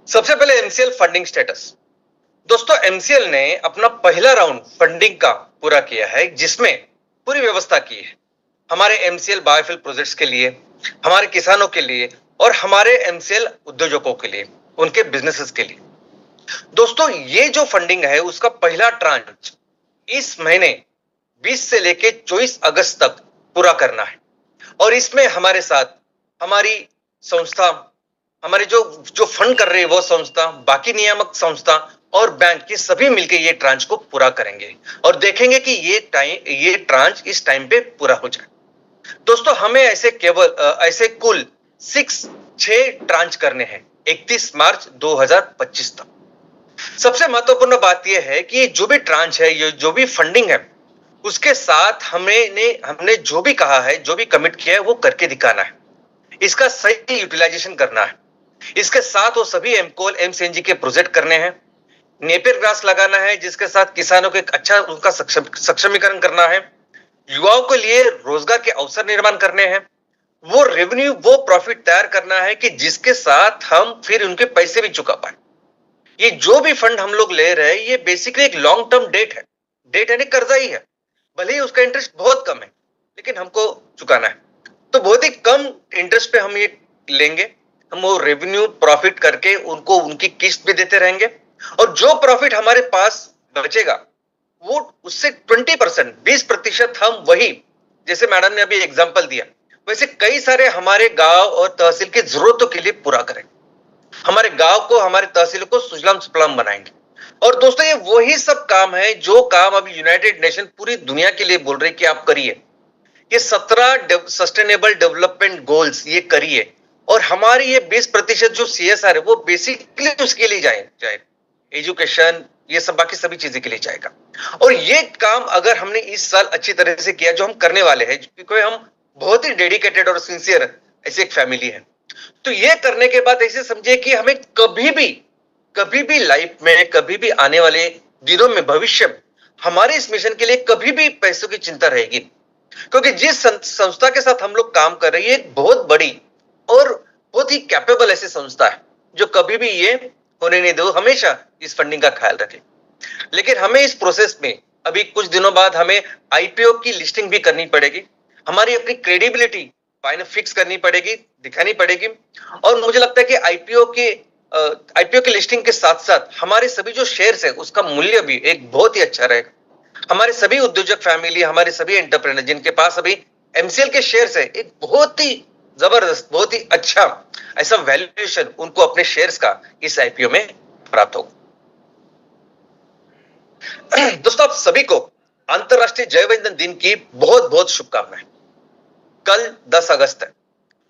सबसे पहले MCL funding status. दोस्तों, एमसीएल ने अपना पहला राउंड फंडिंग का पूरा किया है, जिसमें पूरी व्यवस्था की है हमारे एमसीएल बायोफ्यूल प्रोजेक्ट्स के लिए, हमारे किसानों के लिए और हमारे एमसीएल उद्योजकों के लिए, उनके बिजनेसेस के लिए। दोस्तों, ये जो फंडिंग है उसका पहला ट्रांच इस महीने 20 से लेके 24 अगस्त तक पूरा करना है और इसमें हमारे साथ हमारी संस्था, हमारे जो जो फंड कर रही है वो संस्था, बाकी नियामक संस्था और बैंक, ये सभी मिलकर ये ट्रांच को पूरा करेंगे और देखेंगे कि ये ट्रांच इस टाइम पे पूरा हो जाए। दोस्तों, हमें ऐसे कुल 6 ट्रांच करने हैं 31 मार्च 2025 तक। सबसे महत्वपूर्ण बात यह है कि जो भी ट्रांच है, ये जो भी फंडिंग है, उसके साथ हमने जो भी कहा है, जो भी कमिट किया है, वो करके दिखाना है। इसका सही यूटिलाइजेशन करना है। इसके साथ वो सभी एमकोल एमसीएनजी के प्रोजेक्ट करने हैं। नेपियर ग्रास लगाना है, जिसके साथ किसानों को एक अच्छा उनका सक्षमीकरण करना है। युवाओं के लिए रोजगार के अवसर निर्माण करने हैं। वो रेवेन्यू, वो प्रॉफिट तैयार करना है कि जिसके साथ हम फिर उनके पैसे भी चुका पाए। ये जो भी फंड हम लोग ले रहे हैं, ये बेसिकली एक लॉन्ग टर्म डेट है। डेट यानी कर्जा ही है। भले ही उसका इंटरेस्ट बहुत कम है, लेकिन हमको चुकाना है, तो बहुत ही कम इंटरेस्ट पे हम ये लेंगे। हम वो रेवेन्यू प्रॉफिट करके उनको उनकी किस्त भी देते रहेंगे और जो प्रॉफिट हमारे पास बचेगा वो उससे 20%, 20% हम वही, जैसे मैडम ने अभी एग्जांपल दिया, वैसे कई सारे हमारे गांव और तहसील की जरूरतों के लिए पूरा करेंगे। हमारे गांव को, हमारे तहसील को सुजलाम सुफलाम बनाएंगे। और दोस्तों, ये वही सब काम है जो काम अभी यूनाइटेड नेशन पूरी दुनिया के लिए बोल रही है कि आप करिए। ये 17 सस्टेनेबल डेवलपमेंट गोल्स ये करिए और हमारी ये 20% जो सीएसआर है वो बेसिकली उसके लिए जाए एजुकेशन, ये सब बाकी सभी चीजें के लिए जाएगा। और ये काम अगर हमने इस साल अच्छी तरह से किया, जो हम करने वाले हैं, क्योंकि हम बहुत ही डेडिकेटेड और सिंसियर ऐसी एक फैमिली है, तो ये करने के बाद ऐसे समझिए कि हमें कभी भी लाइफ में, कभी भी आने वाले दिनों में, भविष्य में हमारे इस मिशन के लिए कभी भी पैसों की चिंता रहेगी। क्योंकि जिस संस्था के साथ हम लोग काम कर रहे हैं, ये एक बहुत बड़ी और बहुत ही कैपेबल ऐसी संस्था है जो कभी भी ये होने नहीं दो, हमेशा इस फंडिंग का ख्याल रखे। लेकिन हमें इस प्रोसेस में अभी कुछ दिनों बाद हमें आईपीओ की लिस्टिंग भी करनी पड़ेगी। हमारी अपनी क्रेडिबिलिटी फाइनल फिक्स करनी पड़ेगी, दिखानी पड़ेगी। और मुझे लगता है कि आईपीओ की लिस्टिंग के साथ साथ हमारे सभी जो शेयर्स है उसका मूल्य भी एक बहुत ही अच्छा रहेगा। हमारे सभी उद्योजक फैमिली, हमारे सभी एंटरप्रेन्योर जिनके पास अभी एमसीएल के शेयर्स है, एक बहुत ही जबरदस्त, बहुत ही अच्छा ऐसा वैल्यूएशन उनको अपने शेयर्स का इस आईपीओ में प्राप्त होगा। दोस्तों, आप सभी को अंतरराष्ट्रीय जैव ईंधन दिन की बहुत बहुत शुभकामनाएं। कल 10 अगस्त है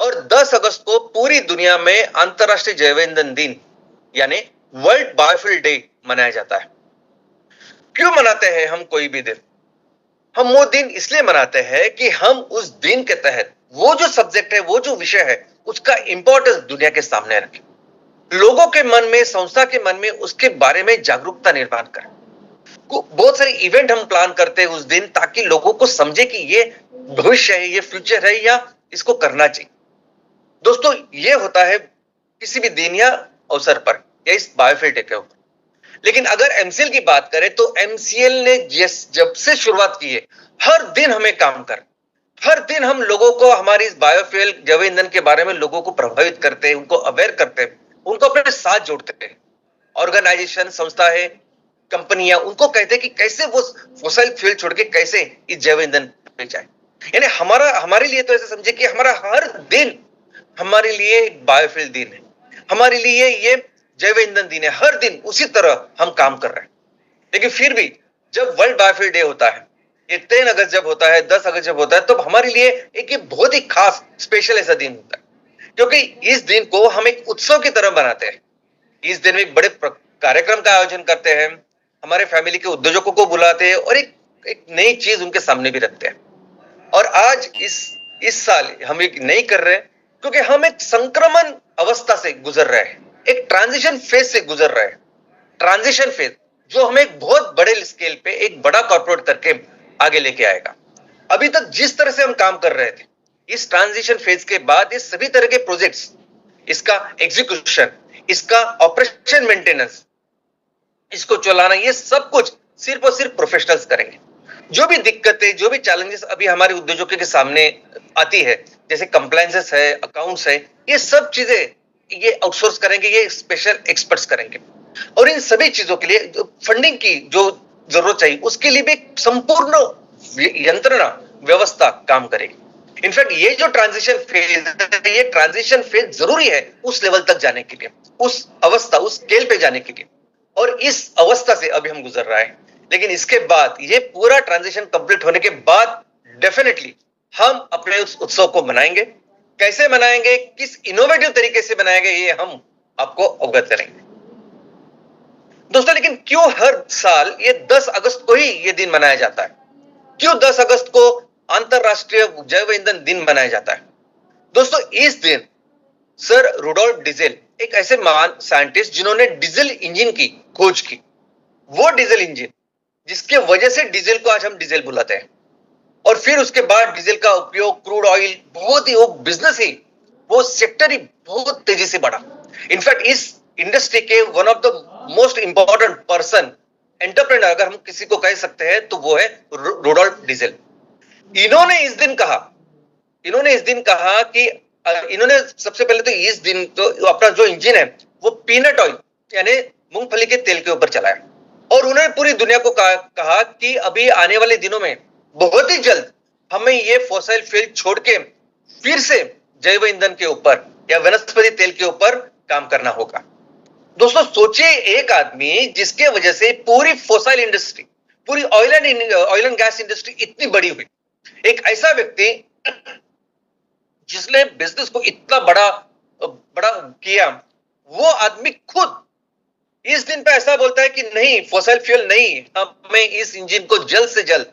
और 10 अगस्त को पूरी दुनिया में अंतरराष्ट्रीय जैव ईंधन दिन यानी वर्ल्ड बायोफ्यूल डे मनाया जाता है। क्यों मनाते हैं हम कोई भी दिन? हम वो दिन इसलिए मनाते हैं कि हम उस दिन के तहत वो जो सब्जेक्ट है, वो जो विषय है, उसका इंपॉर्टेंस दुनिया के सामने रखें, लोगों के मन में, संस्था के मन में उसके बारे में जागरूकता निर्माण करें। बहुत सारे इवेंट हम प्लान करते हैं उस दिन, ताकि लोगों को समझे कि ये भविष्य है, ये फ्यूचर है या इसको करना चाहिए। दोस्तों, ये होता है किसी भी दिन या अवसर पर या इस बायोफ्यूल डे के ऊपर। लेकिन अगर एमसीएल की बात करें तो एमसीएल ने जब से शुरुआत की है, हर दिन हमें काम कर, हर दिन हम लोगों को हमारी इस बायोफ्यूल जैव ईंधन के बारे में लोगों को प्रभावित करते हैं, उनको अवेयर करते हैं, उनको अपने साथ जोड़ते हैं। ऑर्गेनाइजेशन, संस्था है, कंपनियां, उनको कहते हैं कि कैसे वो फॉसिल फ्यूल छोड़ के कैसे इस जैव ईंधन पे जाए। यानी हमारे लिए तो ऐसे समझे कि हमारा हर दिन हमारे लिए एक बायोफ्यूल दिन है, हमारे लिए ये जैव ईंधन दिन है। हर दिन उसी तरह हम काम कर रहे हैं। लेकिन फिर भी जब वर्ल्ड बायोफ्यूल डे होता है, ये 10 अगस्त जब होता है, 10 अगस्त जब होता है, तब हमारे लिए एक बहुत ही खास स्पेशल ऐसा दिन होता है, क्योंकि इस दिन को हम एक उत्सव की तरह बनाते हैं। इस दिन में एक बड़े कार्यक्रम का आयोजन करते हैं, हमारे फैमिली के उद्योजकों को बुलाते हैं और एक नई चीज उनके सामने भी रखते हैं। और आज इस साल हम एक नई कर रहे हैं, क्योंकि हम एक संक्रमण अवस्था से गुजर रहे हैं, एक ट्रांजिशन फेज से गुजर रहे हैं। ट्रांजिशन फेज जो हमें एक बहुत बड़े स्केल पे एक बड़ा कॉर्पोरेट करके आगे लेके आएगा। अभी तक जिस तरह से हम काम कर रहे थे, इस ट्रांजिशन फेज के बाद ये सभी तरह के प्रोजेक्ट्स, इसका एग्जीक्यूशन, इसका ऑपरेशन मेंटेनेंस, इसको चलाना, ये सब कुछ सिर्फ और सिर्फ प्रोफेशनल्स करेंगे। जो भी दिक्कतें, जो भी चैलेंजेस अभी हमारे उद्योजकों के सामने आती है, जैसे कंप्लायंसेस है, अकाउंट्स है, ये सब चीजें ये आउटसोर्स करेंगे, ये स्पेशल एक्सपर्ट्स करेंगे। और इन सभी चीजों के लिए फंडिंग की जो जरूरत चाहिए, उसके लिए भी संपूर्ण यंत्रणा व्यवस्था काम करेगी। इनफैक्ट ये जो ट्रांजिशन फेज है, ये ट्रांजिशन फेज जरूरी है उस लेवल तक जाने के लिए, उस अवस्था, उस स्केल पे जाने के लिए। और इस अवस्था से अभी हम गुजर रहा है, लेकिन इसके बाद, ये पूरा ट्रांजिशन कंप्लीट होने के बाद डेफिनेटली हम अपने उस उत्सव को मनाएंगे। कैसे मनाएंगे, किस इनोवेटिव तरीके से मनाएंगे, ये हम आपको अवगत करेंगे दोस्तों। लेकिन क्यों हर साल ये 10 अगस्त को ही ये दिन मनाया जाता है? क्यों 10 अगस्त को अंतरराष्ट्रीय जैव ईंधन दिन मनाया जाता है? दोस्तों, इस दिन सर रुडोल्फ डीजल, एक ऐसे महान साइंटिस्ट जिन्होंने डीजल इंजन की खोज की, वो डीजल इंजन जिसके वजह से डीजल को आज हम डीजल बुलाते हैं, और फिर उसके बाद डीजल का उपयोग, क्रूड ऑयल, बहुत ही वो बिजनेस ही, वो सेक्टर ही बहुत तेजी से बढ़ा। इनफैक्ट इस इंडस्ट्री के one of the most important person, entrepreneur अगर हम किसी को कह सकते हैं तो वो है रुडोल्फ डीजल। इन्होंने इस दिन कहा कि इन्होंने सबसे पहले तो इस दिन तो अपना जो इंजन है वो पीनट ऑयल यानी मूंगफली के तेल के ऊपर चलाया, और उन्होंने पूरी दुनिया को कहा कि अभी आने वाले दिनों में बहुत ही जल्द हमें ये फॉसिल फ्यूल छोड़ के फिर से जैव ईंधन के ऊपर या वनस्पति तेल के ऊपर काम करना होगा। दोस्तों, सोचिए, एक आदमी जिसके वजह से पूरी फॉसिल इंडस्ट्री, पूरी ऑयल एंड गैस इंडस्ट्री इतनी बड़ी हुई, एक ऐसा व्यक्ति जिसने बिजनेस को इतना बड़ा किया, वो आदमी खुद इस दिन पे ऐसा बोलता है कि नहीं, फॉसिल फ्यूल नहीं, हमें इस इंजन को जल्द से जल्द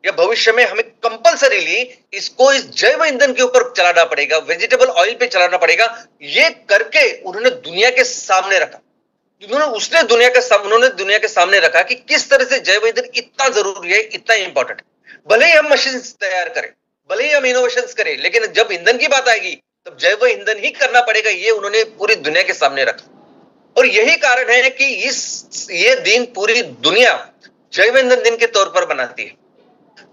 या भविष्य में हमें कंपल्सरीली इसको इस जैव ईंधन के ऊपर चलाना पड़ेगा, वेजिटेबल ऑयल पे चलाना पड़ेगा। ये करके उन्होंने दुनिया के सामने रखा, उन्होंने दुनिया के सामने रखा कि किस तरह से जैव ईंधन इतना जरूरी है, इतना इंपॉर्टेंट है। भले ही हम मशीन तैयार करें, भले ही हम इनोवेशंस करें, लेकिन जब ईंधन की बात आएगी तब जैव ईंधन ही करना पड़ेगा, ये उन्होंने पूरी दुनिया के सामने रखा। और यही कारण है कि ये दिन पूरी दुनिया जैव ईंधन दिन के तौर पर मनाती है।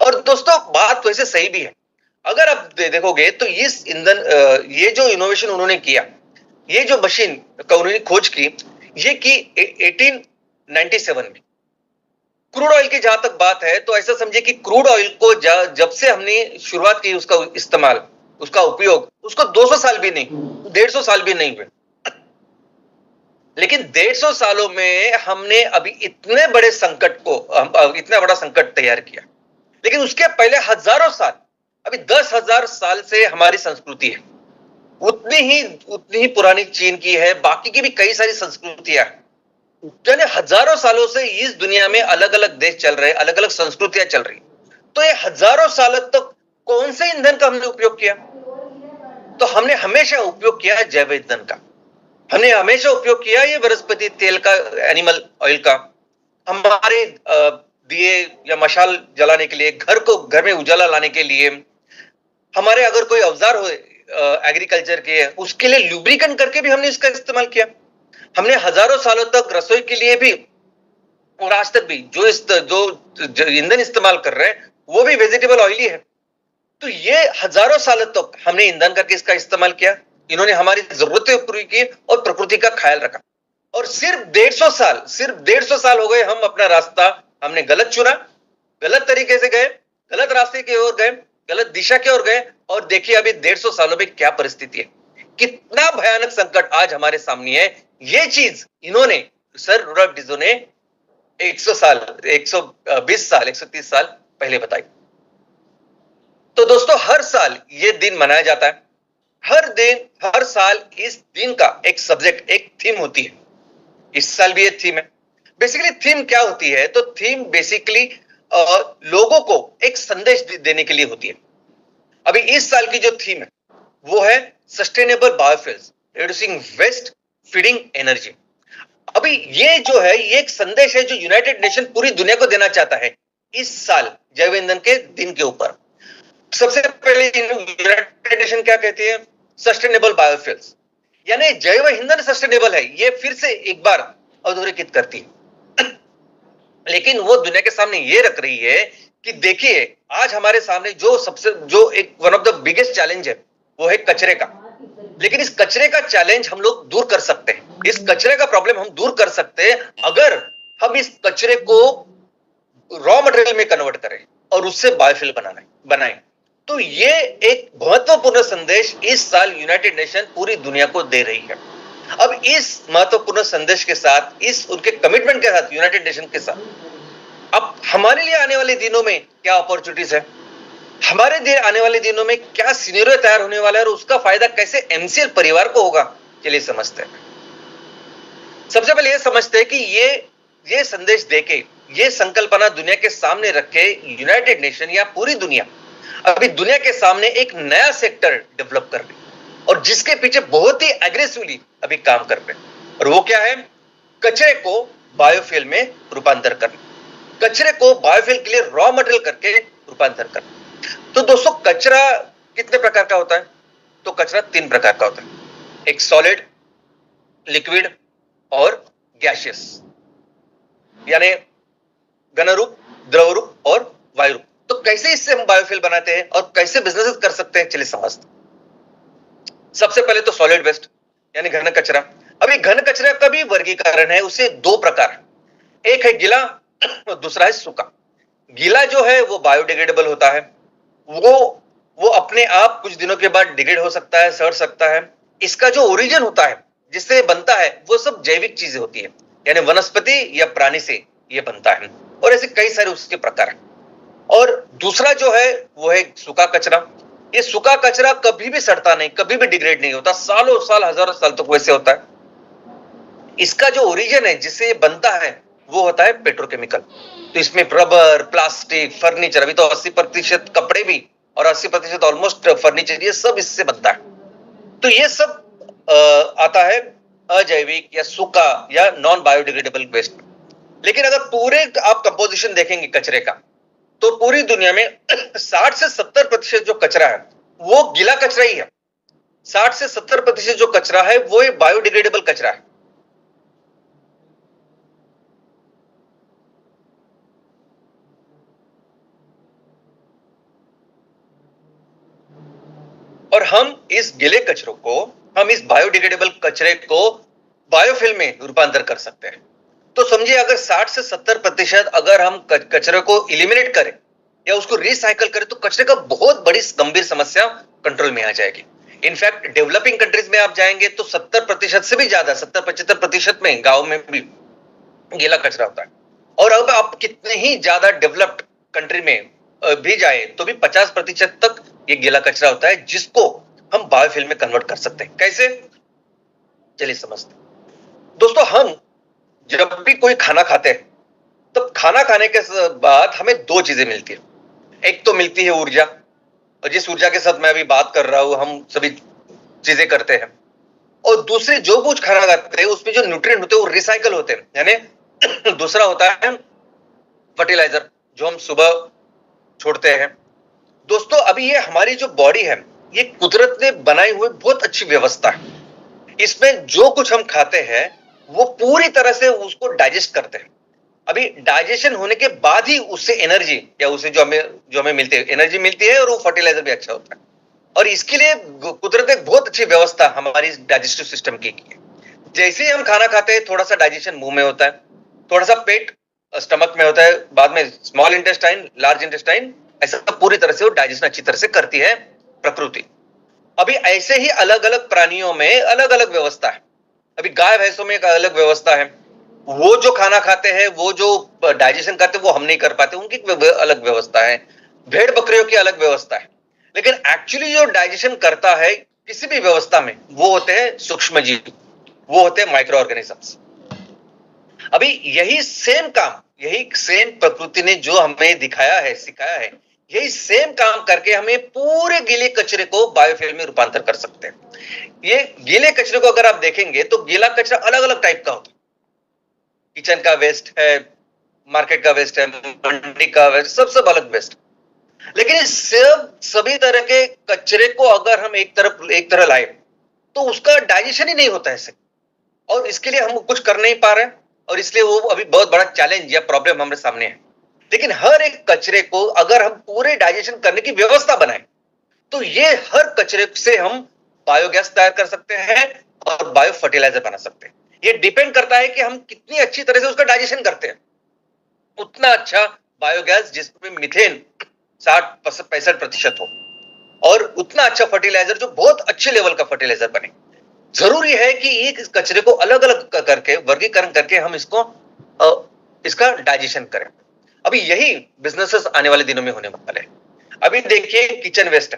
और दोस्तों, बात वैसे सही भी है। अगर आप देखोगे तो ये जो इनोवेशन उन्होंने किया, ये जो मशीन का उन्होंने खोज की, ये की 1897 में। क्रूड ऑयल की जहां तक बात है तो ऐसा समझिए कि क्रूड ऑयल को जब से हमने शुरुआत की उसका इस्तेमाल, उसका उपयोग, उसको 200 साल भी नहीं, 150 साल भी नहीं हुए, लेकिन 150 सालों में हमने अभी इतने बड़े संकट को, इतना बड़ा संकट तैयार किया। लेकिन उसके पहले हजारों साल, अभी 10,000 साल से हमारी संस्कृति है, उतनी ही पुरानी चीन की है, बाकी की भी कई सारी संस्कृतियां हैं। यानी हजारों सालों से इस दुनिया में अलग अलग देश चल रहे, अलग अलग संस्कृतियां चल रही। तो ये हजारों साल तक कौन से ईंधन का हमने उपयोग किया? तो हमने हमेशा उपयोग किया जैव ईंधन का, हमने हमेशा उपयोग किया ये वनस्पति तेल का, एनिमल ऑयल का। हमारे दिए या मशाल जलाने के लिए, घर में उजाला लाने के लिए, हमारे अगर कोई औजार हो एग्रीकल्चर के, उसके लिए लुब्रिकेंट करके भी हमने इसका इस्तेमाल किया। हमने हजारों सालों तक रसोई के लिए भी, और आज तक भी जो ईंधन इस्तेमाल कर रहे हैं वो भी वेजिटेबल ऑयली है। तो ये हजारों सालों तक हमने ईंधन करके इसका इस्तेमाल किया। इन्होंने हमारी जरूरतें पूरी की और प्रकृति का ख्याल रखा। और सिर्फ 150 साल हो गए हम अपना रास्ता हमने गलत चुना, गलत तरीके से गए, गलत रास्ते की ओर गए, गलत दिशा की ओर गए, और देखिए अभी 150 सालों में क्या परिस्थिति है, कितना भयानक संकट आज हमारे सामने है। ये चीज इन्होंने, सर रुडोल्फ डीजल ने 120 साल 130 साल पहले बताई। तो दोस्तों, हर साल ये दिन मनाया जाता है। हर साल इस दिन का एक सब्जेक्ट, एक थीम होती है। इस साल भी ये थीम है। बेसिकली थीम क्या होती है? तो थीम बेसिकली लोगों को एक संदेश देने के लिए होती है। अभी इस साल की जो थीम है वो है sustainable biofuels, reducing waste, feeding energy. अभी ये जो है, ये एक संदेश है जो यूनाइटेड नेशन पूरी दुनिया को देना चाहता है इस साल जैव ईंधन के दिन के ऊपर। सबसे पहले यूनाइटेड नेशन क्या कहती है? Sustainable biofuels. यानी जैव ईंधन सस्टेनेबल है, ये फिर से एक बार अधोरेखित करती है। लेकिन वो दुनिया के सामने ये रख रही है कि देखिए आज हमारे सामने जो एक one of the biggest challenge है वो है कचरे का। लेकिन इस कचरे का चैलेंज हम लोग दूर कर सकते हैं, इस कचरे का प्रॉब्लम हम दूर कर सकते हैं अगर हम इस कचरे को रॉ मटेरियल में कन्वर्ट करें और उससे बायोफ्यूल बनाएं। तो ये एक महत्वपूर्ण संदेश इस साल यूनाइटेड नेशन पूरी दुनिया को दे रही है। अब इस महत्वपूर्ण संदेश के साथ, इस उनके कमिटमेंट के साथ, यूनाइटेड नेशन के साथ अब हमारे लिए आने वाले दिनों में क्या अपॉर्चुनिटीज है, हमारे आने वाले दिनों में क्या सिनेरियो तैयार होने वाला है और उसका फायदा कैसे एमसीएल परिवार को होगा, चलिए समझते हैं। सबसे पहले यह समझते हैं कि ये संदेश देके, ये संकल्पना दुनिया के सामने रख के यूनाइटेड नेशन या पूरी दुनिया अभी दुनिया के सामने एक नया सेक्टर डेवलप कर रही है और जिसके पीछे बहुत ही एग्रेसिवली अभी काम कर रहे हैं। और वो क्या है? कचरे को बायोफ्यूल में रूपांतर करना, कचरे को बायोफ्यूल के लिए रॉ मटेरियल करके रूपांतर करना। तो दोस्तों कचरा कितने प्रकार का होता है? तो कचरा 3 प्रकार का होता है, एक सॉलिड, लिक्विड और गैसियस, यानी घन रूप, द्रव रूप और वायु रूप। तो कैसे इससे हम बायोफ्यूल बनाते हैं और कैसे बिजनेस कर सकते हैं, चलिए समझते हैं। सबसे पहले तो सॉलिड वेस्ट यानी घन कचरा। अभी घन कचरा का भी वर्गीकरण है, उसे 2 प्रकार, एक है गीला और दूसरा है सूखा। गीला जो है वो बायोडिग्रेडेबल होता है, वो अपने आप कुछ दिनों के बाद डिग्रेड हो सकता है, सड़ सकता है। इसका जो ओरिजिन होता है, जिससे बनता है, वो सब जैविक चीजें होती है, यानी वनस्पति या प्राणी से ये बनता है और ऐसे कई सारे उसके प्रकार हैं। और दूसरा जो है वो है सूखा कचरा। ये सूखा कचरा कभी भी सड़ता नहीं, कभी भी डिग्रेड नहीं होता, सालों साल, हजारों साल तक वैसे होता है। इसका जो ओरिजिन है, जिससे ये बनता है, वो होता है पेट्रोकेमिकल। तो इसमें रबर, प्लास्टिक, फर्नीचर, अभी तो 80% कपड़े भी और 80% ऑलमोस्ट फर्नीचर, ये सब इससे बनता है। तो ये सब आता है अजैविक या सूखा या नॉन बायोडिग्रेडेबल वेस्ट। लेकिन अगर पूरे आप कंपोजिशन देखेंगे कचरे का, तो पूरी दुनिया में 60 से 70% जो कचरा है वो गीला कचरा ही है। 60 से 70% जो कचरा है वो बायोडिग्रेडेबल कचरा है। और हम इस गीले कचरों को, हम इस बायोडिग्रेडेबल कचरे को बायोफ्यूल में रूपांतर कर सकते हैं। तो समझिए अगर 60 से 70% अगर हम कचरे को इलिमिनेट करें या उसको रिसाइकल करें तो कचरे का बहुत बड़ी गंभीर समस्या कंट्रोल में आ जाएगी। इनफैक्ट डेवलपिंग कंट्रीज में आप जाएंगे तो 70% से भी ज्यादा, 70-75% में गांव में भी गीला कचरा होता है। और अब आप कितने ही ज्यादा डेवलप्ड कंट्री में भी जाए तो भी 50% तक ये गीला कचरा होता है, जिसको हम बायोफ्यूल में कन्वर्ट कर सकते हैं। कैसे, चलिए समझते हैं। दोस्तों हम जब भी कोई खाना खाते हैं तो खाना खाने के बाद हमें 2 चीजें मिलती है। एक तो मिलती है ऊर्जा, और जिस ऊर्जा के साथ मैं अभी बात कर रहा हूं, हम सभी चीजें करते हैं। और दूसरे जो कुछ खाना खाते हैं उसमें जो न्यूट्रिएंट होते हैं वो रिसाइकल होते हैं, यानी दूसरा होता है फर्टिलाइजर जो हम सुबह छोड़ते हैं। दोस्तों अभी ये हमारी जो बॉडी है, ये कुदरत ने बनाई हुई बहुत अच्छी व्यवस्था है। इसमें जो कुछ हम खाते हैं वो पूरी तरह से उसको डाइजेस्ट करते हैं। अभी डाइजेशन होने के बाद ही उससे एनर्जी या उसे जो हमें मिलती है, एनर्जी मिलती है, और वो फर्टिलाइजर भी अच्छा होता है। और इसके लिए कुदरत ने बहुत अच्छी व्यवस्था हमारी डाइजेस्टिव सिस्टम की है। जैसे ही हम खाना खाते हैं थोड़ा सा डाइजेशन मुंह में होता है, थोड़ा सा पेट स्टमक में होता है, बाद में स्मॉल इंटेस्टाइन, लार्ज इंटेस्टाइन, ऐसा पूरी तरह से वो डाइजेशन अच्छी तरह से करती है प्रकृति। अभी ऐसे ही अलग अलग प्राणियों में अलग अलग व्यवस्था है। अभी गाय भैंसों में एक अलग व्यवस्था है, वो जो खाना खाते हैं, वो जो डाइजेशन करते हैं वो हम नहीं कर पाते, उनकी अलग व्यवस्था है। भेड़ बकरियों की अलग व्यवस्था है। लेकिन एक्चुअली जो डाइजेशन करता है किसी भी व्यवस्था में, वो होते हैं सूक्ष्म जीव, वो होते हैं माइक्रो ऑर्गेनिजम्स। अभी यही सेम काम, यही सेम प्रकृति ने जो हमें दिखाया है, सिखाया है, यही सेम काम करके हमें पूरे गीले कचरे को बायोफ्यूल में रूपांतर कर सकते हैं। ये गीले कचरे को अगर आप देखेंगे तो गीला कचरा अलग अलग टाइप का होता है। किचन का वेस्ट है, मार्केट का वेस्ट है, मंडी का वेस्ट, सब अलग वेस्ट। लेकिन इस सभी तरह के कचरे को अगर हम एक तरह लाए तो उसका डाइजेशन ही नहीं होता है इससे, और इसके लिए हम कुछ कर नहीं पा रहे हैं, और इसलिए वो अभी बहुत बड़ा चैलेंज या प्रॉब्लम हमारे सामने है। लेकिन हर एक कचरे को अगर हम पूरे डाइजेशन करने की व्यवस्था बनाएं, तो ये हर कचरे से हम बायोगैस तैयार कर सकते हैं और बायो फर्टिलाइजर बना सकते हैं। ये डिपेंड करता है कि हम कितनी अच्छी तरह से उसका डाइजेशन करते हैं। उतना अच्छा बायोगैस जिसमें मीथेन 60-65% हो, और उतना अच्छा फर्टिलाइजर जो बहुत अच्छे लेवल का फर्टिलाइजर बने। जरूरी है कि एक कचरे को अलग अलग करके वर्गीकरण करके हम इसका डाइजेशन करें। अभी यही बिजनेसेस आने वाले दिनों में होने वाले हैं। अभी देखिए किचन वेस्ट,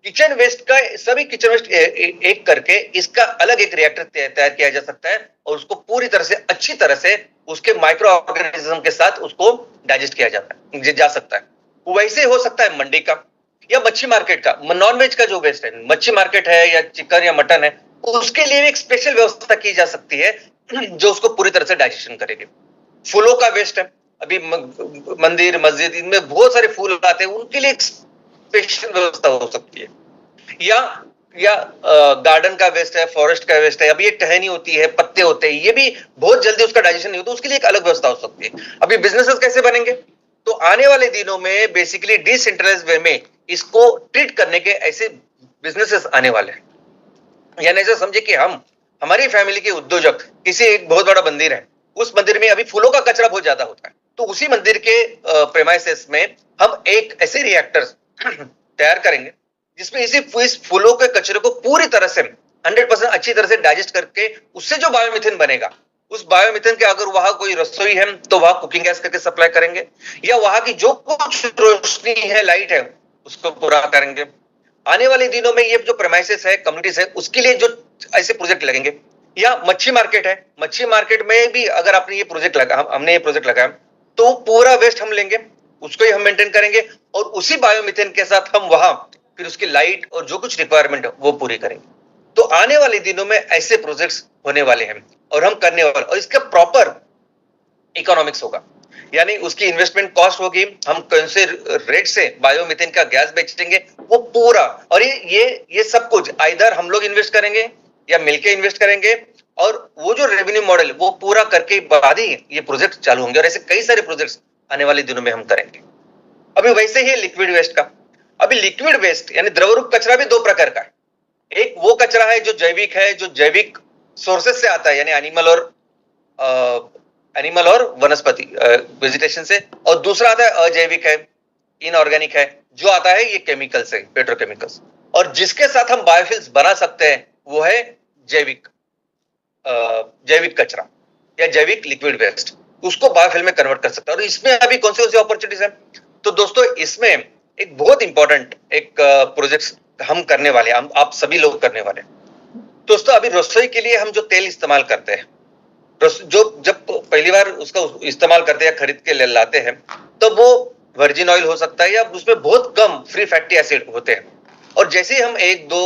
किचन वेस्ट का सभी किचन वेस्ट एक करके इसका अलग एक रिएक्टर तैयार किया जा सकता है, और उसको पूरी तरह से अच्छी तरह से उसके माइक्रो ऑर्गेनिज्म के साथ उसको डाइजेस्ट किया जा सकता है। वैसे हो सकता है मंडी का या मच्छी मार्केट का, नॉन वेज का जो वेस्ट है, मच्छी मार्केट है या चिकन या मटन है, उसके लिए एक स्पेशल व्यवस्था की जा सकती है जो उसको पूरी तरह से डाइजेशन करेगी। फूलों का वेस्ट है, अभी मंदिर मस्जिद इनमें बहुत सारे फूल आते हैं, उनके लिए एक स्पेशल व्यवस्था हो सकती है। या गार्डन का वेस्ट है, फॉरेस्ट का वेस्ट है, अभी ये टहनी होती है, पत्ते होते हैं, ये भी बहुत जल्दी उसका डाइजेशन नहीं होता, उसके लिए एक अलग व्यवस्था हो सकती है। अभी बिजनेसेस कैसे बनेंगे, तो आने वाले दिनों में बेसिकली डिसेंट्रलाइज्ड वे में इसको ट्रीट करने के ऐसे बिजनेसेस आने वाले हैं। यानी ऐसा समझे कि हमारी फैमिली के उद्योजक किसी एक बहुत बड़ा मंदिर है, उस मंदिर में अभी फूलों का कचरा बहुत ज्यादा होता है, तो उसी मंदिर के प्रेमाइसेस में हम एक ऐसे रिएक्टर तैयार करेंगे जिसमें इस फूलों के कचरे को पूरी तरह से 100% अच्छी तरह से डाइजेस्ट करके उससे जो बायोमीथेन बनेगा, उस बायोमीथेन के अगर वहां कोई रसोई है तो वहां कुकिंग गैस करके सप्लाई करेंगे, या वहां की जो कुछ रोशनी है, लाइट है, उसको पूरा करेंगे। आने वाले दिनों में ये जो प्रेमाइसेस है, कम्युनिटीज है, उसके लिए जो ऐसे प्रोजेक्ट लगेंगे। या मच्छी मार्केट है, मच्छी मार्केट में भी अगर आपने ये प्रोजेक्ट लगा, हमने ये प्रोजेक्ट लगाया, तो पूरा वेस्ट हम लेंगे, उसको ही हम मेंटेन करेंगे, और उसी बायोमीथेन के साथ हम वहां फिर उसकी लाइट और जो कुछ रिक्वायरमेंट है वो पूरी करेंगे। तो आने वाले दिनों में ऐसे प्रोजेक्ट्स होने वाले हैं और हम करने वाले, और इसका प्रॉपर इकोनॉमिक्स होगा, यानी उसकी इन्वेस्टमेंट कॉस्ट होगी, हम कौन से रेट से बायोमीथेन का गैस बेचेंगे, वो पूरा, और ये सब कुछ आइदर हम लोग इन्वेस्ट करेंगे या मिलके इन्वेस्ट करेंगे, और वो जो रेवेन्यू मॉडल वो पूरा करके बाद ही ये प्रोजेक्ट चालू होंगे, और ऐसे कई सारे प्रोजेक्ट्स आने वाले दिनों में हम करेंगे। अभी वैसे ही लिक्विड वेस्ट का, अभी लिक्विड वेस्ट यानी द्रवरूप कचरा भी दो प्रकार का है। एक वो कचरा है जो जैविक है, जो जैविक सोर्सेस से आता है, यानी एनिमल और वनस्पति वेजिटेशन से, और दूसरा आता है अजैविक है, इनऑर्गेनिक है, जो आता है ये केमिकल से, पेट्रोकेमिकल्स, और जिसके साथ हम बायोफ्यूल्स बना सकते हैं वो है जैविक कचरा या जैविक लिक्विड वेस्ट, उसको बायोफ्यूल में कन्वर्ट कर सकते हैं। और इसमें अभी कौन सी अपॉर्चुनिटीज है, तो दोस्तों इसमें एक बहुत इंपॉर्टेंट एक प्रोजेक्ट हम करने वाले हैं, आप सभी लोग करने वाले हैं। दोस्तों अभी रसोई के लिए हम जो तेल इस्तेमाल करते हैं, जब पहली बार उसका इस्तेमाल करते हैं, खरीद के ले लाते हैं, तो वो वर्जिन ऑयल हो सकता है या उसमें बहुत कम फ्री फैटी एसिड होते हैं, और जैसे ही हम 1 2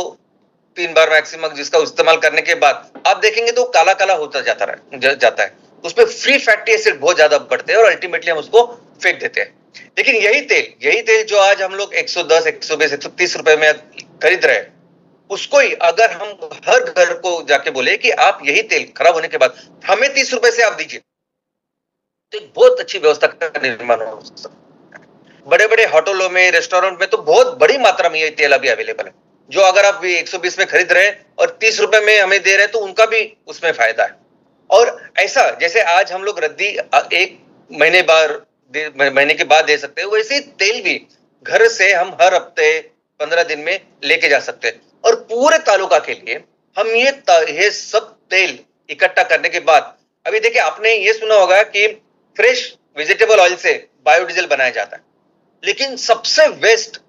3 बार मैक्सिमम जिसका इस्तेमाल करने के बाद आप देखेंगे तो काला काला होता जाता है, उसमें फ्री फैटी एसिड बहुत ज्यादा बढ़ते हैं और अल्टीमेटली हम उसको फेंक देते हैं। लेकिन यही तेल जो आज हम लोग 110 120 130 रुपए में खरीद रहे हैं, उसको ही अगर हम हर घर को जाके बोले कि आप यही तेल खराब होने के बाद हमें 30 रुपए से आप दीजिए, तो एक बहुत अच्छी व्यवस्था का निर्माण हो सकता है। बड़े बड़े होटलों में, रेस्टोरेंट में तो बहुत बड़ी मात्रा में ये तेल अभी अवेलेबल है, जो अगर आप 120 में खरीद रहे हैं और 30 रुपए में हमें दे रहे हैं, तो उनका भी उसमें फायदा है। और ऐसा जैसे आज हम लोग रद्दी 1 महीने के बाद दे सकते हैं, वैसे ही तेल भी घर से हम हर हफ्ते 15 दिन में लेके जा सकते हैं। और पूरे तालुका के लिए हम ये सब तेल इकट्ठा करने के बाद, अभी देखिए आपने ये सुना होगा कि फ्रेश वेजिटेबल ऑयल से बायोडीजल बनाया जाता है, लेकिन सबसे वेस्ट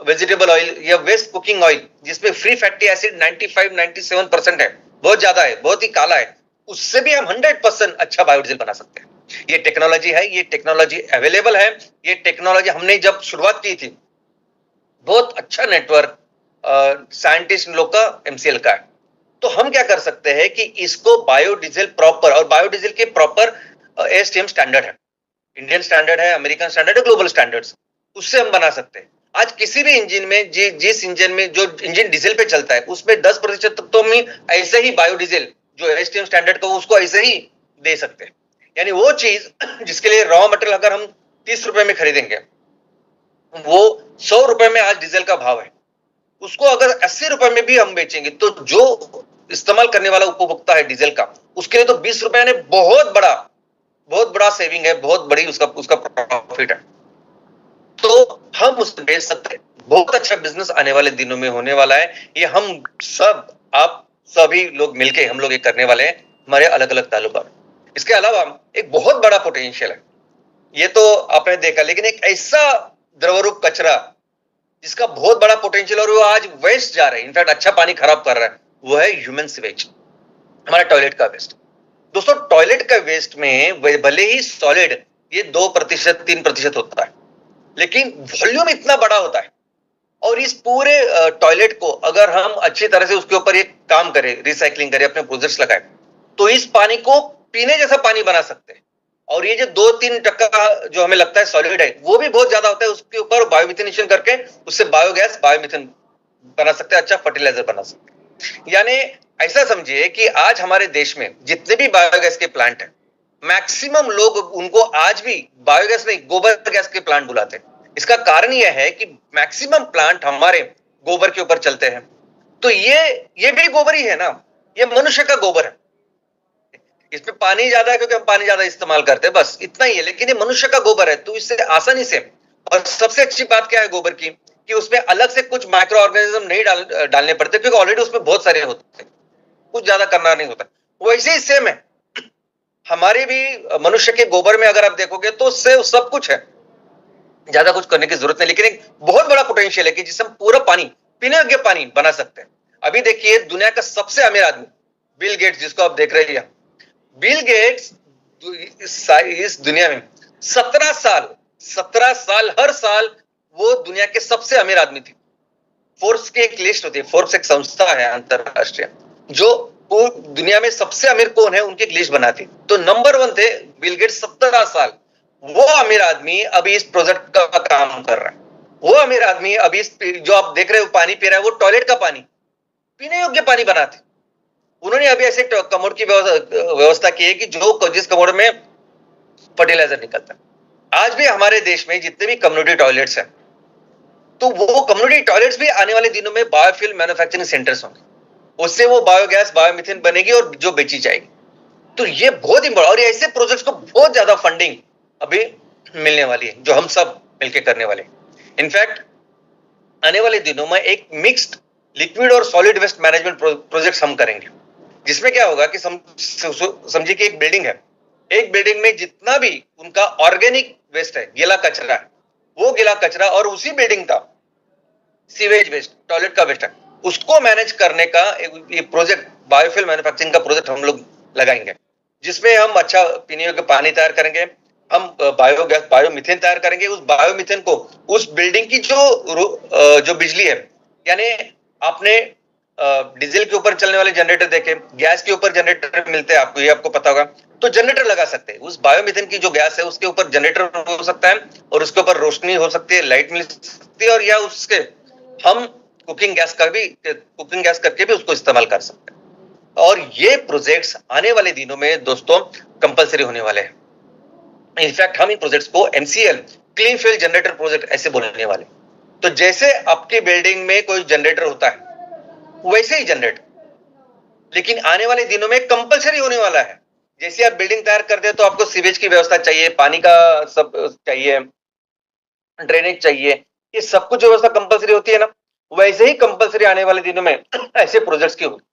वेजिटेबल ऑयल या वेस्ट कुकिंग ऑयल जिसमें फ्री फैटी एसिड 95-97% है, बहुत ज्यादा है, बहुत ही काला है, उससे भी हम 100% अच्छा बायोडीजल बना सकते हैं। ये टेक्नोलॉजी है, ये टेक्नोलॉजी अवेलेबल है, ये टेक्नोलॉजी हमने जब शुरुआत की थी, बहुत अच्छा नेटवर्क साइंटिस्ट लोग का एमसीएल का है। तो हम क्या कर सकते हैं कि इसको बायोडीजल प्रॉपर, और बायोडीजल के प्रॉपर एएसटीएम स्टैंडर्ड है, इंडियन स्टैंडर्ड है, अमेरिकन स्टैंडर्ड है, ग्लोबल स्टैंडर्ड्स, उससे हम बना सकते हैं। आज किसी भी इंजन में जिस इंजन में जो इंजन डीजल पे चलता है उसमें 10% तक तो हम ऐसे ही बायोडीजल जो एसटीएम स्टैंडर्ड का उसको ऐसे ही दे सकते हैं। यानी वो चीज जिसके लिए रॉ मटेरियल अगर हम 30 रुपए में खरीदेंगे, वो 100 रुपए में आज डीजल का भाव है, उसको अगर 80 रुपए में भी हम बेचेंगे तो जो इस्तेमाल करने वाला उपभोक्ता है डीजल का, उसके लिए तो 20 रुपए ने बहुत बड़ा सेविंग है, बहुत बड़ी उसका प्रॉफिट है। तो हम उसे बेच सकते हैं। बहुत अच्छा बिजनेस आने वाले दिनों में होने वाला है। ये हम सब, आप सभी लोग मिलके हम लोग ये करने वाले हैं हमारे अलग अलग तालुका में। इसके अलावा एक बहुत बड़ा पोटेंशियल है, ये तो आपने देखा, लेकिन एक ऐसा द्रवरूप कचरा जिसका बहुत बड़ा पोटेंशियल और वो आज वेस्ट जा रहा है, इनफैक्ट अच्छा पानी खराब कर रहा है, वो है ह्यूमन सीवेज, हमारा टॉयलेट का वेस्ट। दोस्तों टॉयलेट का वेस्ट में भले ही सॉलिड ये 2% 3% होता है, लेकिन वॉल्यूम इतना बड़ा होता है। और इस पूरे टॉयलेट को अगर हम अच्छी तरह से उसके ऊपर एक काम करें, रिसाइकलिंग करें, अपने प्रोजेक्ट्स लगाएं, तो इस पानी को पीने जैसा पानी बना सकते हैं। और ये जो 2-3% जो हमें लगता है सॉलिड है, वो भी बहुत ज्यादा होता है, उसके ऊपर बायोमिथेनेशन करके उससे बायोगैस बायोमिथेन बना सकते हैं, अच्छा फर्टिलाइजर बना सकते हैं। यानी ऐसा समझिए कि आज हमारे देश में जितने भी बायोगैस के प्लांट हैं, मैक्सिमम लोग उनको आज भी बायोगैस नहीं गोबर गैस के प्लांट बुलाते हैं। इसका कारण यह है कि मैक्सिमम प्लांट हमारे गोबर के ऊपर चलते हैं। तो ये भी गोबर ही है ना, ये मनुष्य का गोबर है। इसमें पानी ज्यादा है क्योंकि हम पानी ज्यादा इस्तेमाल करते हैं, बस इतना ही है, लेकिन ये मनुष्य का गोबर है। तो इससे आसानी से, और सबसे अच्छी बात क्या है गोबर की, कि उसमें अलग से कुछ माइक्रो ऑर्गेनिज्म नहीं डालने पड़ते, क्योंकि ऑलरेडी उसमें बहुत सारे होते हैं, कुछ ज्यादा करना नहीं होता। वैसे ही सेम है हमारे भी मनुष्य के गोबर में, अगर आप देखोगे तो उससे सब कुछ है, ज्यादा कुछ करने की जरूरत नहीं। लेकिन एक बहुत बड़ा पोटेंशियल है कि जिससे हम पूरा पानी, पीने योग्य पानी बना सकते हैं। अभी देखिए दुनिया का सबसे अमीर आदमी बिल गेट्स, जिसको आप देख रहे हैं, बिल गेट्स इस दुनिया में 17 साल हर साल वो दुनिया के सबसे अमीर आदमी थे। फोर्ब्स की एक लिस्ट होती है, फोर्ब्स एक संस्था है अंतरराष्ट्रीय, जो दुनिया में सबसे अमीर कौन है उनकी एक लिस्ट बनाती। तो नंबर 1 थे बिल गेट्स, 17 साल। वो अमीर आदमी अभी इस प्रोजेक्ट का काम कर रहा है। वो अमीर आदमी अभी जो आप देख रहे हो पानी पी रहा है, वो टॉयलेट का पानी, पीने योग्य पानी बनाते। उन्होंने अभी ऐसे कमोड की व्यवस्था की है कि जिस कमोड में फर्टिलाइजर निकलता है। आज भी हमारे देश में जितने भी कम्युनिटी टॉयलेट्स हैं, तो वो कम्युनिटी टॉयलेट्स भी आने वाले दिनों में बायोफ्यूल मैन्युफैक्चरिंग सेंटर्स होंगे, उससे वो बायोगैस बायोमीथेन बनेगी और जो बेची जाएगी। तो ये बहुत इंपॉर्टेंट, और ऐसे प्रोजेक्ट्स को बहुत ज्यादा फंडिंग अभी मिलने वाली है, जो हम सब मिलकर करने वाले। इनफैक्ट आने वाले दिनों में एक मिक्स्ड लिक्विड और सॉलिड वेस्ट मैनेजमेंट प्रोजेक्ट हम करेंगे, जिसमें क्या होगा कि समझिए कि एक बिल्डिंग है, एक बिल्डिंग में जितना भी उनका ऑर्गेनिक वेस्ट है, गीला कचरा है, वो गीला कचरा और उसी बिल्डिंग का सीवेज वेस्ट, टॉयलेट का वेस्ट है, उसको मैनेज करने का एक प्रोजेक्ट, बायोफ्यूल मैन्युफैक्चरिंग का प्रोजेक्ट हम लोग लगाएंगे, जिसमें हम अच्छा पीने योग्य पानी तैयार करेंगे, हम बायोगैस बायोमीथेन तैयार करेंगे। उस बायोमीथेन को उस बिल्डिंग की जो बिजली है, यानी आपने डीजल के ऊपर चलने वाले जनरेटर देखे, गैस के ऊपर जनरेटर मिलते हैं आपको, ये आपको पता होगा, तो जनरेटर लगा सकते हैं। उस बायोमीथेन की जो गैस है उसके ऊपर जनरेटर हो सकता है, और उसके ऊपर रोशनी हो सकती है, लाइट मिल सकती है, और या उसके हम कुकिंग गैस करके भी उसको इस्तेमाल कर सकते हैं। और ये प्रोजेक्ट्स आने वाले दिनों में दोस्तों कंपलसरी होने वाले हैं। इनफैक्ट हम इन प्रोजेक्ट्स को MCL, clean fuel generator project ऐसे बोलने वाले। तो जैसे आपकी बिल्डिंग में कोई जनरेटर होता है वैसे ही जनरेटर, लेकिन आने वाले दिनों में कंपलसरी होने वाला है। जैसे आप बिल्डिंग तैयार करते हैं तो आपको सीवेज की व्यवस्था चाहिए, पानी का सब चाहिए, ड्रेनेज चाहिए, ये सब कुछ व्यवस्था कंपलसरी होती है ना, वैसे ही कंपलसरी आने वाले दिनों में ऐसे प्रोजेक्ट्स की होगी।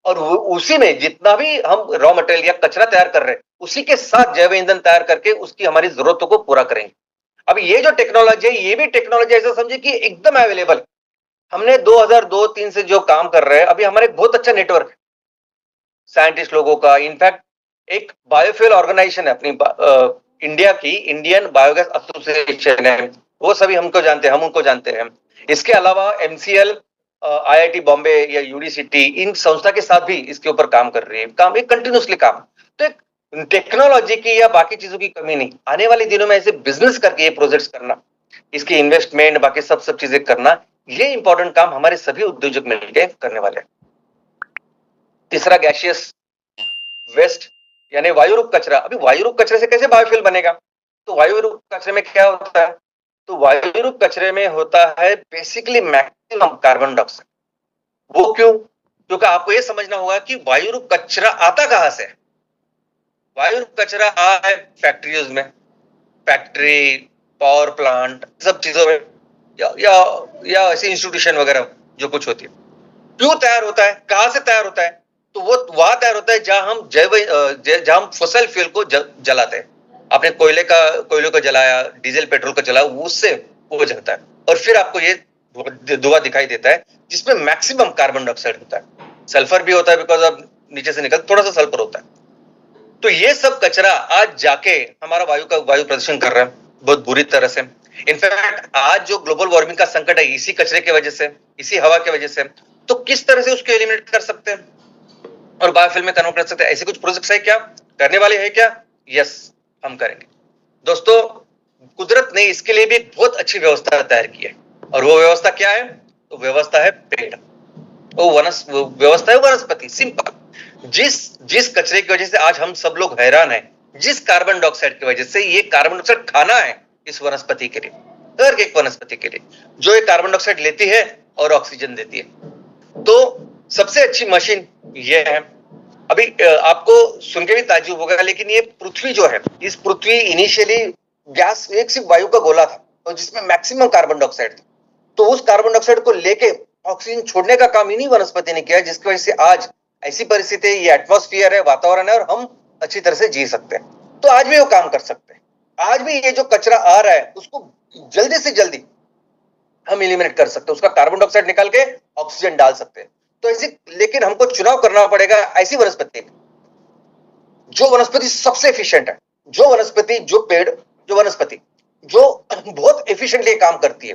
और उसी में जितना भी हम रॉ मटेरियल या कचरा तैयार कर रहे हैं, उसी के साथ जैव ईंधन तैयार करके उसकी हमारी जरूरतों को पूरा करेंगे। अब ये जो टेक्नोलॉजी है, ये भी टेक्नोलॉजी ऐसा समझिए कि एकदम अवेलेबल। हमने 2002-3 से जो काम कर रहे हैं, अभी हमारे बहुत अच्छा नेटवर्क है साइंटिस्ट लोगों का। इनफैक्ट एक बायोफ्यूल ऑर्गेनाइजेशन है अपनी इंडिया की, इंडियन बायोगैस एसोसिएशन है, वो सभी हमको जानते हैं, हम उनको जानते हैं। इसके अलावा MCL, IIT बॉम्बे या UDCT, इन संस्था के साथ भी इसके ऊपर काम कर रही है, काम एक कंटिन्यूसली काम। तो एक टेक्नोलॉजी की या बाकी चीजों की कमी नहीं, आने वाले दिनों में ऐसे बिजनेस करके ये प्रोजेक्ट्स करना, इसकी इन्वेस्टमेंट, बाकी सब सब चीजें करना, ये इंपॉर्टेंट काम हमारे सभी उद्योजक मिलकर करने वाले हैं। तीसरा, गैसियस वेस्ट यानी वायुरूप कचरा। अभी वायुरूप कचरे से कैसे बायोफ्यूल बनेगा? तो वायुरूप कचरे में क्या होता है? तो वायुरूप कचरे में होता है बेसिकली मैक्सिमम कार्बन डाइऑक्साइड। वो क्यों? क्योंकि आपको ये समझना होगा कि वायुरूप कचरा आता कहां से है। वायुरूप कचरा आ है फैक्ट्रीज में, फैक्ट्री, पावर प्लांट, सब चीजों में, या ऐसे इंस्टीट्यूशन वगैरह जो कुछ होती है। क्यों तैयार होता है, कहां से तैयार होता है? तो वो वहां तैयार होता है जहां हम जहां हम फॉसिल फ्यूल को जलाते हैं। आपने कोयले को जलाया, डीजल पेट्रोल को जलाया, उससे वो जलता है और फिर आपको ये धुआं दिखाई देता है जिसमें मैक्सिमम कार्बन डाइऑक्साइड होता है। सल्फर भी होता है बिकॉज अब नीचे से निकल थोड़ा सा सल्फर होता है। तो ये सब कचरा आज जाके हमारा वायु प्रदूषण कर रहा है बहुत बुरी तरह से। इनफैक्ट आज जो ग्लोबल वार्मिंग का संकट है इसी कचरे की वजह से, इसी हवा की वजह से। तो किस तरह से उसको एलिमिनेट कर सकते हैं और बायोफ्यूल में कन्वर्ट कर सकते हैं? ऐसे कुछ प्रोजेक्ट्स है क्या, करने वाले हैं क्या? यस, हम करेंगे। दोस्तों, कुदरत ने इसके लिए भी एक बहुत अच्छी व्यवस्था तैयार की है और वो व्यवस्था क्या है? तो व्यवस्था है पेड़। वो व्यवस्था है वनस्पति। सिंपल। जिस कचरे की वजह से आज हम सब लोग हैरान हैं, जिस कार्बन डाइऑक्साइड की वजह से, ये कार्बन डाइऑक्साइड खाना है इस वनस्पति के लिए, हर एक वनस्पति के लिए, जो ये कार्बन डाइऑक्साइड लेती है और ऑक्सीजन देती है। तो सबसे अच्छी मशीन ये है। अभी आपको सुन के भी ताज्जुब होगा, लेकिन ये पृथ्वी जो है, इस पृथ्वी इनिशियली गैस, एक सिर्फ वायु का गोला था और जिसमें मैक्सिमम कार्बन डाइऑक्साइड था। तो उस कार्बन डाइऑक्साइड को लेके ऑक्सीजन छोड़ने का काम इन्हीं वनस्पति ने किया, जिसकी वजह से आज ऐसी परिस्थिति, ये एटमॉस्फेयर है, वातावरण है और हम अच्छी तरह से जी सकते हैं। तो आज भी वो काम कर सकते हैं। आज भी ये जो कचरा आ रहा है उसको जल्दी से जल्दी हम एलिमिनेट कर सकते हैं, उसका कार्बन डाइऑक्साइड निकाल के ऑक्सीजन डाल सकते हैं। तो ऐसी, लेकिन हमको चुनाव करना पड़ेगा ऐसी वनस्पति, जो वनस्पति सबसे एफिशिएंट है, जो वनस्पति, जो पेड़, जो वनस्पति जो बहुत एफिशिएंटली काम करती है।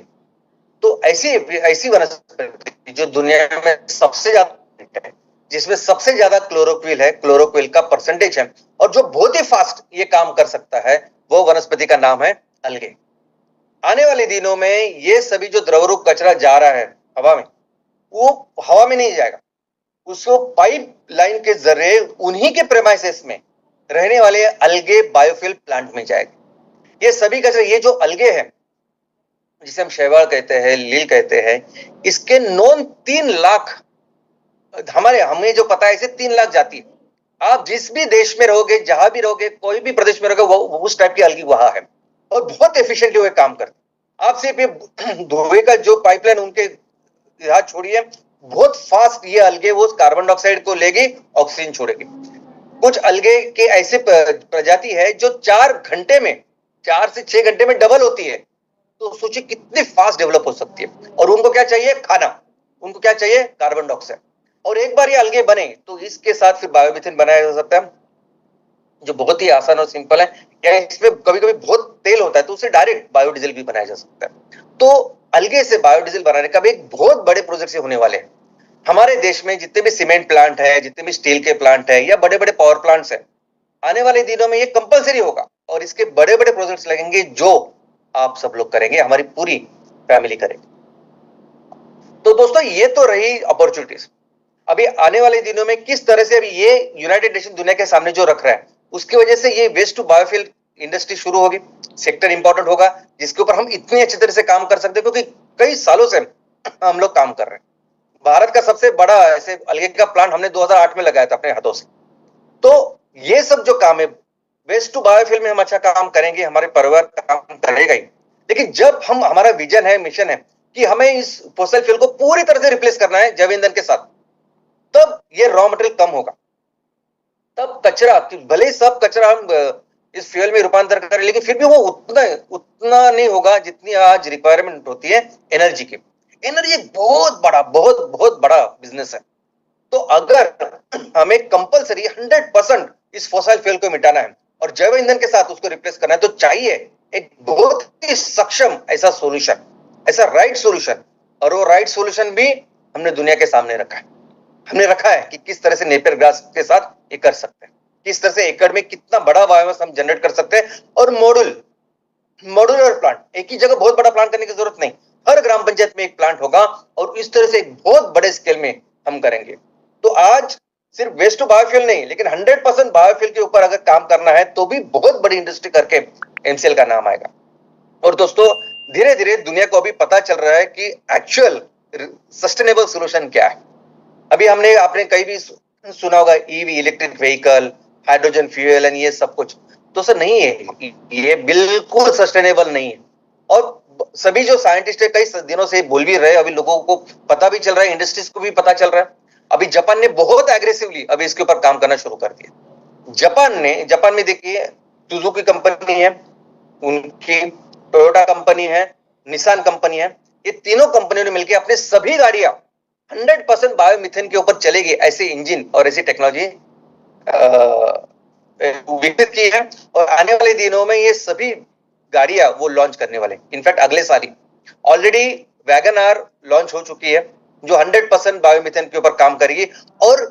तो ऐसी वनस्पति जो दुनिया में सबसे ज्यादा है, जिसमें सबसे ज्यादा क्लोरोक्विल है, क्लोरोक्विल का परसेंटेज है, और जो बहुत ही फास्ट ये काम कर सकता है, वो वनस्पति का नाम है अलगे। आने वाले दिनों में ये सभी जो द्रवरूप कचरा जा रहा है हवा में, वो हवा में नहीं जाएगा, उसको पाइप लाइन के जरिए उन्हीं के प्रेमाइसेस में रहने वाले अलगे बायोफ्यूल प्लांट में जाएगा। ये सभी कचरा, ये जो अलगे है जिसे हम शैवाल कहते हैं, लील कहते हैं, इसके नॉन 3 लाख, हमें जो पता है इसे 3 लाख जाति है। आप जिस भी देश में रहोगे, जहां भी रहोगे, कोई भी प्रदेश में रहोगे, वो उस टाइप की अलगी वहां है और बहुत एफिशिएंटली वो काम करते। आप सिर्फ ये धुएं का जो पाइपलाइन उनके यहां छोड़िए, बहुत फास्ट ये अलगे वो कार्बन डाइऑक्साइड को लेगी, ऑक्सीजन छोड़ेगी। कुछ अलगे के ऐसे प्रजाति है जो 4 घंटे में, 4 से 6 घंटे में डबल होती है। तो सोचिए कितनी फास्ट डेवलप हो सकती है। और उनको क्या चाहिए? खाना। उनको क्या चाहिए? Carbon dioxide. और एक बार ये अलगे बने तो इसके साथ फिर बायोमीथेन बनाया जा सकता है, जो बहुत ही आसान और सिंपल है। या इसमें कभी कभी बहुत तेल होता है तो उसे डायरेक्ट बायोडीजल भी बनाया जा सकता है। तो अलगे से बायोडीजल बनाने का भी एक बहुत बड़े प्रोजेक्ट होने वाले हैं। हमारे देश में जितने भी सीमेंट प्लांट है, जितने भी स्टील के प्लांट है, या बड़े बड़े पावर प्लांट्स है, आने वाले दिनों में ये कंपलसरी होगा और इसके बड़े बड़े प्रोजेक्ट्स लगेंगे, जो आप सब लोग करेंगे, हमारी पूरी फैमिली करेगी। तो दोस्तों, ये तो रही अपॉर्चुनिटीज। अभी आने वाले दिनों में किस तरह से अभी ये यूनाइटेड नेशन दुनिया के सामने जो रख रहा है, उसकी वजह से ये वेस्ट टू बायोफ्यूल इंडस्ट्री शुरू होगी। सेक्टर इंपॉर्टेंट होगा जिसके ऊपर हम इतनी अच्छी तरह से काम कर सकते हैं, क्योंकि कई सालों से हम लोग काम कर रहे हैं। भारत का सबसे बड़ा ऐसे अलगे का प्लांट हमने 2008 में लगाया था अपने हाथों से। तो ये सब जो काम है वेस्ट टू बायोफ्यूल में हम अच्छा काम करेंगे, हमारे परिवार काम करेगा ही। लेकिन जब हम, हमारा विजन है, मिशन है कि हमें इस फॉसिल फ्यूल को पूरी तरह से रिप्लेस करना है जैव ईंधन के साथ, तब ये रॉ मटेरियल कम होगा। तब कचरा, भले ही सब कचरा हम इस फ्यूल में रूपांतर करें, लेकिन फिर भी वो उतना नहीं होगा जितनी आज रिक्वायरमेंट होती है एनर्जी की। एनर्जी बहुत बड़ा बिजनेस है। तो अगर हमें कंपलसरी 100% इस फॉसिल फ्यूल को मिटाना है और जैव ईंधन के साथ उसको रिप्लेस करना है, तो चाहिए एक बहुत ही सक्षम ऐसा सॉल्यूशन, ऐसा राइट सॉल्यूशन। और वो राइट सॉल्यूशन भी हमने दुनिया के सामने रखा है। हमने रखा है कि किस तरह से नेपियर ग्रास के साथ ये कर सकते हैं, किस तरह से एकड़ में कितना बड़ा बायोमास हम जनरेट कर सकते हैं। और मॉड्यूल मॉड्यूलर प्लांट, एक ही जगह बहुत बड़ा प्लांट करने की जरूरत नहीं, हर ग्राम पंचायत में एक प्लांट होगा और इस तरह से एक बहुत बड़े स्केल में हम करेंगे। तो आज सिर्फ वेस्ट टू बायोफ्यूल नहीं, लेकिन 100% बायोफ्यूल के ऊपर अगर काम करना है तो भी बहुत बड़ी इंडस्ट्री करके एमसीएल का नाम आएगा। और दोस्तों, धीरे धीरे दुनिया को अभी पता चल रहा है कि एक्चुअल सस्टेनेबल सोल्यूशन क्या है। अभी आपने कहीं भी सुना होगा EV, electric vehicle, hydrogen fuel and ये सब कुछ, तो सर नहीं है, ये बिल्कुल सस्टेनेबल नहीं है। और सभी जो साइंटिस्ट है कई दिनों से बोल भी रहे, अभी लोगों को पता भी चल रहा है, इंडस्ट्रीज को भी पता चल रहा है। अभी जापान ने बहुत एग्रेसिवली अभी इसके ऊपर काम करना शुरू कर दिया। जापान में देखिए, सुजुकी कंपनी है, उनकी टोयोटा कंपनी है, निसान कंपनी है, ये तीनों कंपनियों ने मिलकर अपने सभी गाड़ियां 100% बायोमीथेन के ऊपर चलेगी ऐसे इंजन और ऐसी टेक्नोलॉजी विकसित की है। और आने वाले दिनों में ये सभी गाड़ियां वो लॉन्च करने वाले, इनफैक्ट अगले साल ही ऑलरेडी वैगन आर लॉन्च हो चुकी है जो 100% बायोमीथेन के ऊपर काम करेगी। और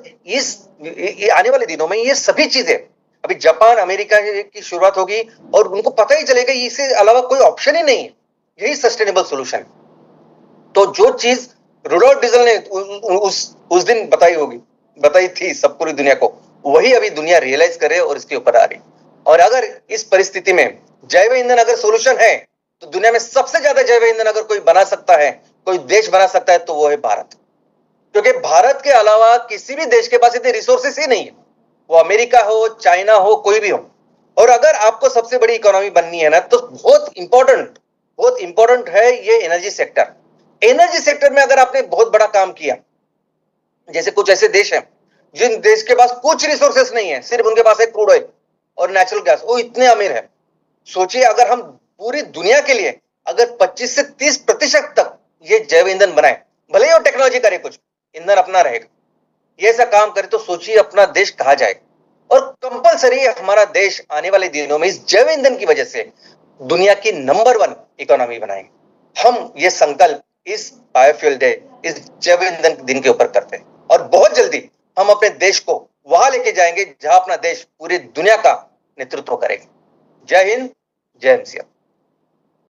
आने वाले दिनों में ये सभी चीजें, अभी जापान अमेरिका की शुरुआत होगी और उनको पता ही चलेगा इससे अलावा कोई ऑप्शन ही नहीं है, यही सस्टेनेबल सोल्यूशन। तो जो चीज रुडोल्फ डीजल ने उस दिन बताई थी सब पूरी दुनिया को, वही अभी दुनिया रियलाइज करे और इसके ऊपर आ रही। और अगर इस परिस्थिति में जैव ईंधन अगर सोल्यूशन है, तो दुनिया में सबसे ज्यादा जैव ईंधन अगर कोई बना सकता है, कोई देश बना सकता है, तो वो है भारत। क्योंकि भारत के अलावा किसी भी देश के पास इतने रिसोर्सेस ही नहीं है, वो अमेरिका हो, चाइना हो, कोई भी हो। और अगर आपको सबसे बड़ी इकोनॉमी बननी है ना, तो बहुत इंपॉर्टेंट है ये एनर्जी सेक्टर। एनर्जी सेक्टर में अगर आपने बहुत बड़ा काम किया, जैसे कुछ ऐसे देश हैं जिन देश के पास कुछ रिसोर्सेस नहीं है, सिर्फ उनके पास है क्रूड ऑयल और नेचुरल गैस, वो इतने अमीर है। सोचिए अगर हम पूरी दुनिया के लिए अगर 25 से 30% तक ये जैव ईंधन बनाए, भले ही वो टेक्नोलॉजी करे, कुछ ईंधन अपना रहेगा, ये ऐसा काम करे, तो सोचिए अपना देश कहां जाएगा। और कंपलसरी हमारा देश आने वाले दिनों में इस जैव ईंधन की वजह से दुनिया की नंबर 1 इकोनॉमी बनाएंगे। हम ये संकल्प इस बायोफ्यूल डे, इस जैव ईंधन दिन के ऊपर करते हैं और बहुत जल्दी हम अपने देश को वहां लेके जाएंगे जहां अपना देश पूरी दुनिया का नेतृत्व करेगा। जय हिंद, जय एमसीएल।